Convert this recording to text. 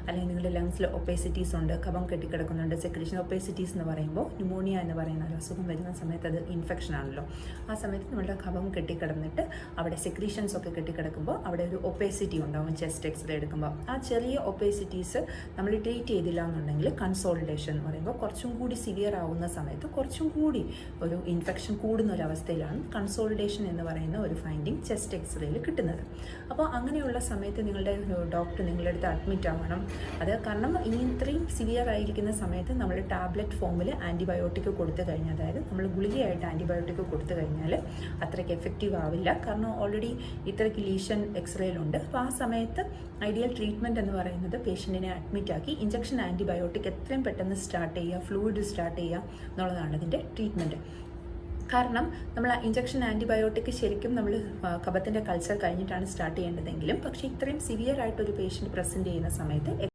അല്ലെങ്കിൽ നിങ്ങളുടെ ലങ്സിൽ ഒപ്പേസിറ്റീസ് ഉണ്ട്, കഫം കെട്ടിക്കിടക്കുന്നുണ്ട്, സെക്രീഷൻ ഒപ്പേസിറ്റീസ് എന്ന് പറയുമ്പോൾ ന്യൂമോണിയ എന്ന് പറയുന്ന ഒരു അസുഖം വരുന്ന സമയത്ത് അത് ഇൻഫെക്ഷൻ ആണല്ലോ. ആ സമയത്ത് നമ്മുടെ കഫം കെട്ടിക്കിടന്നിട്ട് അവിടെ സെക്രീഷൻസ് ഒക്കെ കെട്ടിക്കിടക്കുമ്പോൾ അവിടെ ഒരു ഒപ്പേസിറ്റി ഉണ്ടാവും ചെസ്റ്റ് എക്സ്റേ എടുക്കുമ്പോൾ. ആ ചെറിയ ഒപ്പേസിറ്റീസ് നമ്മൾ ട്രീറ്റ് ചെയ്തില്ല എന്നുണ്ടെങ്കിൽ കൺസോളിഡേഷൻ എന്ന് പറയുമ്പോൾ കുറച്ചും കൂടി സിവിയർ ആവുന്ന സമയത്ത് കുറച്ചും കൂടി ഒരു ഇൻഫെക്ഷൻ കൂടുന്ന ഒരു അവസ്ഥയിലാണ് കൺസോളിഡേഷൻ എന്ന് പറയുന്ന ഒരു ഫൈൻഡിങ് ചെസ്റ്റ് എക്സ്റേയിൽ കിട്ടുന്നത്. അപ്പോൾ അങ്ങനെയുള്ള സമയത്ത് നിങ്ങളുടെ ഡോക്ടർ നിങ്ങളുടെ അടുത്ത് അഡ്മിറ്റ് ആവണം. അത് കാരണം ഇത്രയും സിവിയർ ആയിരിക്കുന്ന സമയത്ത് നമ്മൾ ടാബ്ലറ്റ് ഫോമിൽ ആൻറ്റിബയോട്ടിക് കൊടുത്തു കഴിഞ്ഞാൽ, അതായത് നമ്മൾ ഗുളികയായിട്ട് ആൻറ്റിബയോട്ടിക് കൊടുത്തു കഴിഞ്ഞാൽ അത്രയ്ക്ക് എഫക്റ്റീവ് ആവില്ല. കാരണം ഓൾറെഡി ഇത്രയ്ക്ക് ലീഷൻ എക്സ്റേയിലുണ്ട്. അപ്പോൾ ആ സമയത്ത് ഐഡിയൽ ട്രീറ്റ്മെൻറ്റ് എന്ന് പറയുന്നത് പേഷ്യൻറ്റിനെ അഡ്മിറ്റാക്കി ഇഞ്ചക്ഷൻ ആൻറ്റിബയോട്ടിക് എത്രയും പെട്ടെന്ന് സ്റ്റാർട്ട് ചെയ്യുക, ഫ്ലൂയിഡ് സ്റ്റാർട്ട് ചെയ്യുക എന്നുള്ളതാണ് ഇതിൻ്റെ ട്രീറ്റ്മെൻറ്റ്. കാരണം നമ്മൾ ഇഞ്ചക്ഷൻ ആൻറ്റിബയോട്ടിക് ശരിക്കും നമ്മൾ കഫത്തിൻ്റെ കൾച്ചർ കഴിഞ്ഞിട്ടാണ് സ്റ്റാർട്ട് ചെയ്യേണ്ടതെങ്കിലും, പക്ഷേ ഇത്രയും സിവിയർ ആയിട്ടൊരു പേഷ്യൻറ്റ് പ്രസൻറ്റ് ചെയ്യുന്ന സമയത്ത്